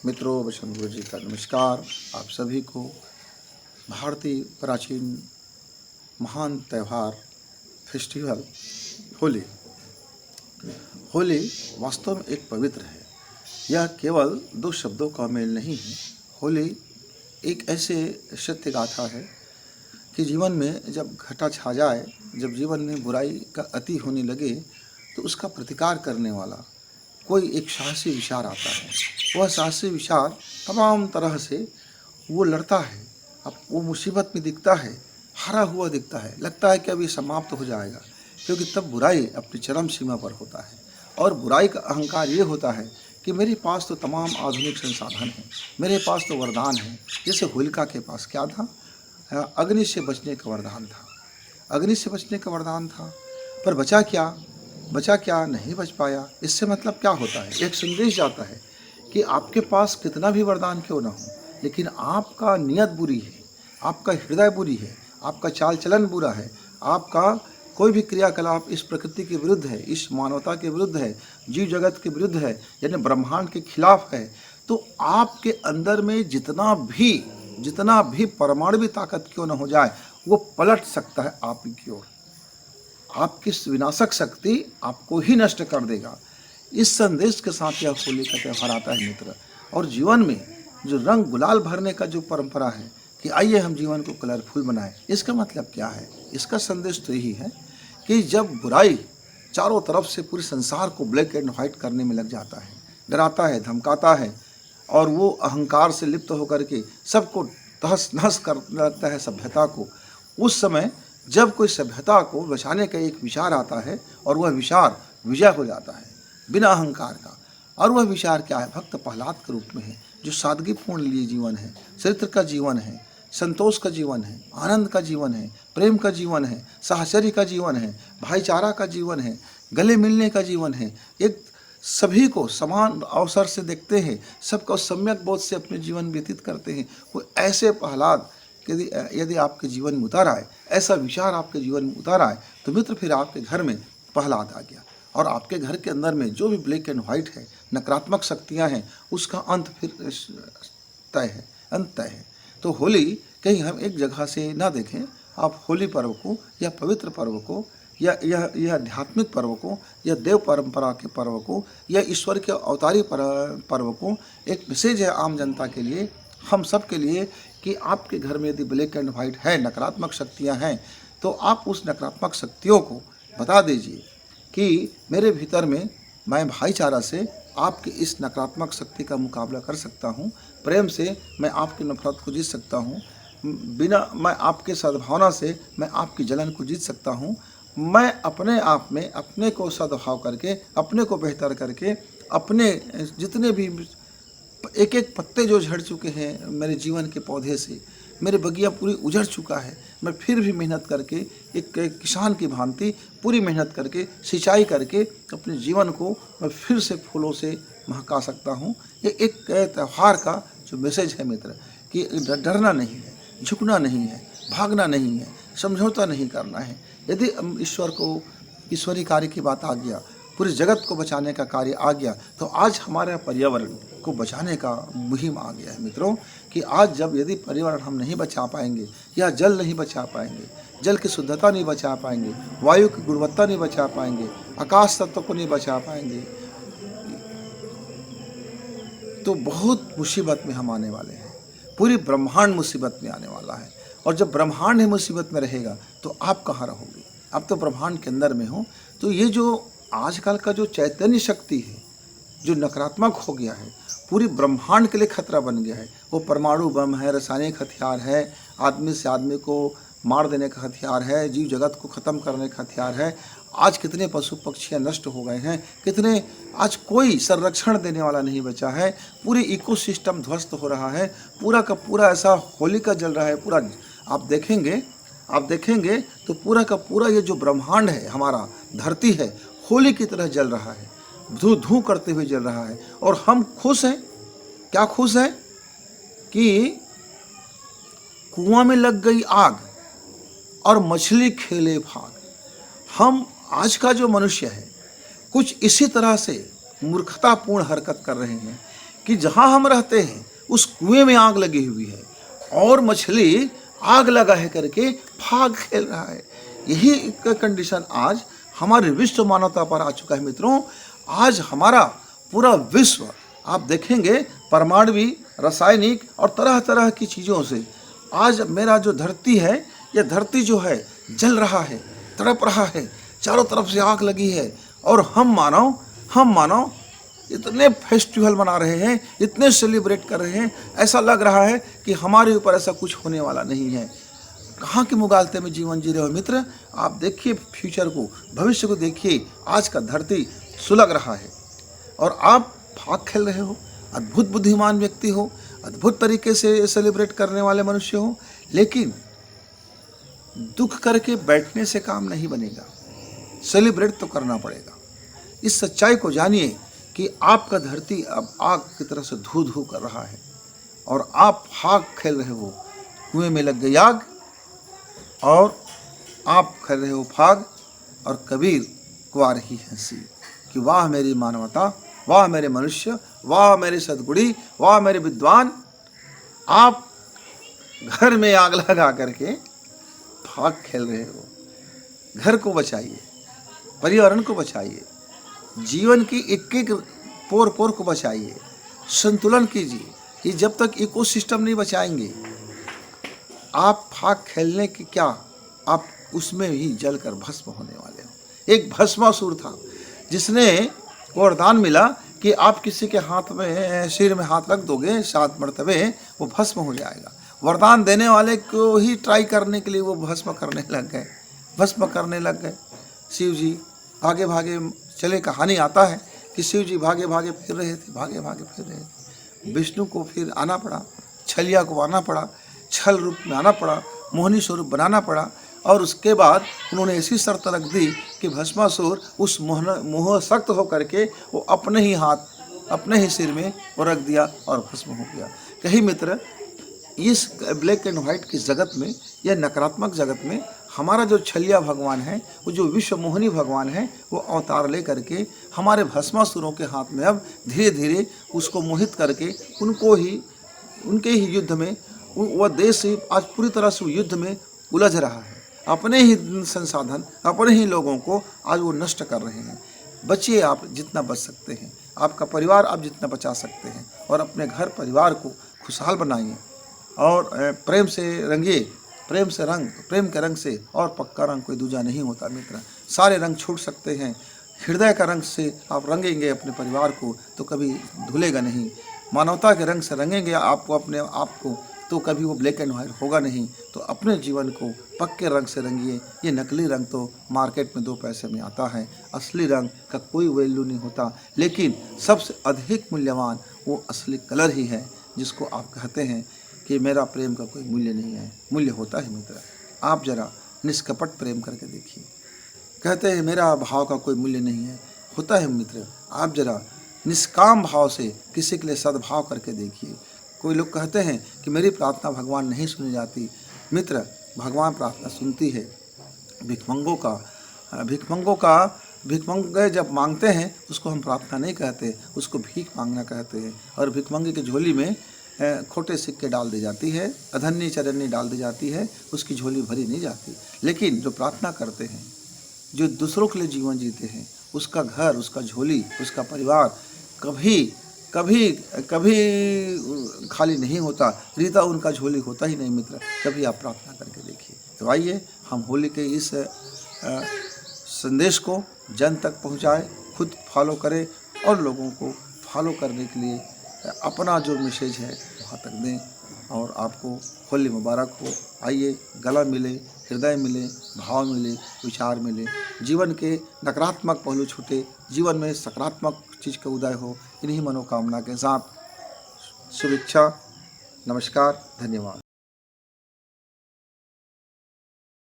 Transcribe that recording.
मित्रों, बसंत गुरु जी का नमस्कार। आप सभी को भारतीय प्राचीन महान त्यौहार फेस्टिवल होली। होली वास्तव में एक पवित्र है। यह केवल दो शब्दों का मेल नहीं है। होली एक ऐसे सत्य गाथा है कि जीवन में जब घटा छा जाए, जब जीवन में बुराई का अति होने लगे, तो उसका प्रतिकार करने वाला कोई एक साहसी विचार आता है। वह साहसी विचार तमाम तरह से वो लड़ता है। अब वो मुसीबत में दिखता है, हारा हुआ दिखता है, लगता है कि अब ये समाप्त हो जाएगा, क्योंकि तब बुराई अपनी चरम सीमा पर होता है। और बुराई का अहंकार ये होता है कि मेरे पास तो तमाम आधुनिक संसाधन हैं, मेरे पास तो वरदान है। जैसे होलिका के पास क्या था? अग्नि से बचने का वरदान था। अग्नि से बचने का वरदान था, पर बचा क्या? नहीं बच पाया। इससे मतलब क्या होता है? एक संदेश जाता है कि आपके पास कितना भी वरदान क्यों ना हो, लेकिन आपका नियत बुरी है, आपका हृदय बुरी है, आपका चाल चलन बुरा है, आपका कोई भी क्रियाकलाप इस प्रकृति के विरुद्ध है, इस मानवता के विरुद्ध है, जीव जगत के विरुद्ध है, यानी ब्रह्मांड के खिलाफ है, तो आपके अंदर में जितना भी परमाणु ताकत क्यों न हो जाए, वो पलट सकता है आपकी की ओर। आपकी विनाशक शक्ति आपको ही नष्ट कर देगा। इस संदेश के साथ यह होली का त्यौहार आता है मित्र। और जीवन में जो रंग गुलाल भरने का जो परंपरा है कि आइए हम जीवन को कलरफुल बनाएं, इसका मतलब क्या है? इसका संदेश तो यही है कि जब बुराई चारों तरफ से पूरे संसार को ब्लैक एंड व्हाइट करने में लग जाता है, डराता है, धमकाता है, और वो अहंकार से लिप्त होकर के सबको तहस नहस करने लगता है, सभ्यता को, उस समय जब कोई सभ्यता को बचाने का एक विचार आता है और वह विचार विजय हो जाता है बिना अहंकार का। और वह विचार क्या है? भक्त प्रहलाद के रूप में है, जो सादगीपूर्ण लिए जीवन है, चरित्र का जीवन है, संतोष का जीवन है, आनंद का जीवन है, प्रेम का जीवन है, साहचर्य का जीवन है, भाईचारा का जीवन है, गले मिलने का जीवन है, एक सभी को समान अवसर से देखते हैं, सबको सम्यक बोध से अपने जीवन व्यतीत करते हैं। वो ऐसे प्रहलाद यदि आपके जीवन में उतार आए, ऐसा विचार आपके जीवन में उतार आए, तो मित्र फिर आपके घर में प्रहलाद आ गया। और आपके घर के अंदर में जो भी ब्लैक एंड व्हाइट है, नकारात्मक शक्तियां हैं, उसका अंत फिर तय है। तो होली कहीं हम एक जगह से ना देखें। आप होली पर्व को या पवित्र पर्व को या यह आध्यात्मिक पर्व को या देव परंपरा के पर्व को या ईश्वर के अवतारी पर्व को एक मैसेज है आम जनता के लिए, हम सब के लिए, कि आपके घर में यदि ब्लैक एंड व्हाइट है, नकारात्मक शक्तियां हैं, तो आप उस नकारात्मक शक्तियों को बता दीजिए कि मेरे भीतर में मैं भाईचारा से आपकी इस नकारात्मक शक्ति का मुकाबला कर सकता हूं, प्रेम से मैं आपकी नफरत को जीत सकता हूं, मैं आपके सद्भावना से मैं आपकी जलन को जीत सकता हूं, मैं अपने आप में अपने को सद्भाव करके, अपने को बेहतर करके, अपने जितने भी एक एक पत्ते जो झड़ चुके हैं मेरे जीवन के पौधे से, मेरे बगिया पूरी उजड़ चुका है, मैं फिर भी मेहनत करके एक किसान की भांति पूरी मेहनत करके, सिंचाई करके अपने जीवन को मैं फिर से फूलों से महका सकता हूँ। ये एक त्यौहार का जो मैसेज है मित्र, कि डरना नहीं है, झुकना नहीं है, भागना नहीं है, समझौता नहीं करना है। यदि ईश्वर को, ईश्वरी कार्य की बात आ गया, पूरे जगत को बचाने का कार्य आ गया, तो आज हमारे पर्यावरण को बचाने का मुहिम आ गया है मित्रों। कि आज जब यदि पर्यावरण हम नहीं बचा पाएंगे, या जल नहीं बचा पाएंगे, जल की शुद्धता नहीं बचा पाएंगे, वायु की गुणवत्ता नहीं बचा पाएंगे, आकाश तत्व को नहीं बचा पाएंगे, तो बहुत मुसीबत में हम आने वाले हैं। पूरी ब्रह्मांड मुसीबत में आने वाला है। और जब ब्रह्मांड ही मुसीबत में रहेगा, तो आप कहाँ रहोगे? आप तो ब्रह्मांड के अंदर में हो। तो ये जो आजकल का जो चैतन्य शक्ति है, जो नकारात्मक हो गया है, पूरी ब्रह्मांड के लिए खतरा बन गया है। वो परमाणु बम है, रासायनिक हथियार है, आदमी से आदमी को मार देने का हथियार है, जीव जगत को ख़त्म करने का हथियार है। आज कितने पशु पक्षियाँ नष्ट हो गए हैं, कितने, आज कोई संरक्षण देने वाला नहीं बचा है, पूरी इकोसिस्टम ध्वस्त हो रहा है, पूरा का पूरा ऐसा होलिका जल रहा है पूरा। आप देखेंगे तो पूरा का पूरा ये जो ब्रह्मांड है, हमारा धरती है, होली की तरह जल रहा है, धू धू करते हुए जल रहा है। और हम खुश हैं। क्या खुश हैं? कि कुआं में लग गई आग और मछली खेले भाग। हम आज का जो मनुष्य है, कुछ इसी तरह से मूर्खतापूर्ण हरकत कर रहे हैं कि जहाँ हम रहते हैं उस कुएं में आग लगी हुई है और मछली आग लगा है करके भाग खेल रहा है। यही कंडीशन आज हमारे विश्व मानवता पर आ चुका है मित्रों। आज हमारा पूरा विश्व आप देखेंगे परमाणु, रासायनिक और तरह तरह की चीज़ों से आज मेरा जो धरती है, यह धरती जो है जल रहा है, तड़प रहा है, चारों तरफ से आग लगी है। और हम मानव इतने फेस्टिवल मना रहे हैं, इतने सेलिब्रेट कर रहे हैं, ऐसा लग रहा है कि हमारे ऊपर ऐसा कुछ होने वाला नहीं है। कहाँ के मुगालते में जीवन जी रहे हो मित्र। आप देखिए फ्यूचर को, भविष्य को देखिए। आज का धरती सुलग रहा है और आप भाग खेल रहे हो। अद्भुत बुद्धिमान व्यक्ति हो, अद्भुत तरीके से सेलिब्रेट करने वाले मनुष्य हो, लेकिन दुख करके बैठने से काम नहीं बनेगा। सेलिब्रेट तो करना पड़ेगा। इस सच्चाई को जानिए कि आपका धरती अब आग की तरह से धू धू कर रहा है और आप भाग खेल रहे हो। कुएं में लग गई आग और आप खेल रहे हो भाग। और कबीर को आ रही हंसी कि वाह मेरी मानवता, वाह मेरे मनुष्य, वाह मेरे सद्गुणी, वाह मेरे विद्वान। आप घर में आग लगा करके भाग खेल रहे हो। घर को बचाइए, पर्यावरण को बचाइए, जीवन की एक एक पोर पोर को बचाइए, संतुलन कीजिए। कि जब तक इकोसिस्टम नहीं बचाएंगे आप भाग खेलने की क्या, आप उसमें ही जलकर भस्म होने वाले हो। एक भस्मासुर था जिसने वरदान मिला कि आप किसी के हाथ में, सिर में हाथ रख दोगे 7 मरतबे, वो भस्म हो जाएगा। वरदान देने वाले को ही ट्राई करने के लिए वो भस्म करने लग गए। शिव जी भागे भागे चले। कहानी आता है कि शिव जी भागे भागे फिर रहे थे। विष्णु को फिर आना पड़ा, छलिया को आना पड़ा, छल रूप में आना पड़ा, मोहिनी स्वरूप बनाना पड़ा। और उसके बाद उन्होंने ऐसी शर्त रख दी कि भस्मासुर उस मोह सख्त होकर के वो अपने ही हाथ, अपने ही सिर में वो रख दिया और भस्म हो गया। कहीं मित्र, इस ब्लैक एंड व्हाइट की जगत में, यह नकारात्मक जगत में, हमारा जो छलिया भगवान है, वो जो विश्व मोहिनी भगवान है, वो अवतार ले करके हमारे भस्मासुरों के हाथ में अब धीरे धीरे उसको मोहित करके उनके ही युद्ध में, वह देश आज पूरी तरह से युद्ध में उलझ रहा है। अपने ही संसाधन, अपने ही लोगों को आज वो नष्ट कर रहे हैं। बचिए आप जितना बच सकते हैं, आपका परिवार आप जितना बचा सकते हैं, और अपने घर परिवार को खुशहाल बनाइए और प्रेम से रंगिए। प्रेम से रंग, प्रेम के रंग से और पक्का रंग कोई दूजा नहीं होता मित्र। सारे रंग छूट सकते हैं। हृदय का रंग से आप रंगेंगे अपने परिवार को तो कभी धुलेगा नहीं। मानवता के रंग से रंगेंगे आपको, अपने आप को, तो कभी वो ब्लैक एंड व्हाइट होगा नहीं। तो अपने जीवन को पक्के रंग से रंगिए। ये नकली रंग तो मार्केट में 2 पैसे में आता है। असली रंग का कोई वैल्यू नहीं होता, लेकिन सबसे अधिक मूल्यवान वो असली कलर ही है, जिसको आप कहते हैं कि मेरा प्रेम का कोई मूल्य नहीं है। मूल्य होता है मित्र। आप जरा निष्कपट प्रेम करके देखिए। कहते हैं मेरा भाव का कोई मूल्य नहीं है, होता है मित्र। आप जरा निष्काम भाव से किसी के लिए सद्भाव करके देखिए। कोई लोग कहते हैं कि मेरी प्रार्थना भगवान नहीं सुनी जाती। मित्र, भगवान प्रार्थना सुनती है। भिखमंगे जब मांगते हैं उसको हम प्रार्थना नहीं कहते, उसको भीख मांगना कहते हैं। और भिखमंगे की झोली में खोटे सिक्के डाल दी जाती है, अधन्नी चरन्नी डाल दी जाती है, उसकी झोली भरी नहीं जाती। लेकिन जो प्रार्थना करते हैं, जो दूसरों के लिए जीवन जीते हैं, उसका घर, उसका झोली, उसका परिवार कभी खाली नहीं होता। रीता उनका झोली होता ही नहीं मित्र। कभी आप प्रार्थना करके देखिए। तो आइए हम होली के इस संदेश को जन तक पहुंचाएं, खुद फॉलो करें और लोगों को फॉलो करने के लिए अपना जो मैसेज है वहाँ तक दें। और आपको होली मुबारक हो। आइए गला मिले, हृदय मिले, भाव मिले, विचार मिले। जीवन के नकारात्मक पहलू छूटे, जीवन में सकारात्मक चीज़ का उदय हो। इन्हीं मनोकामना के साथ शुभेच्छा। नमस्कार, धन्यवाद।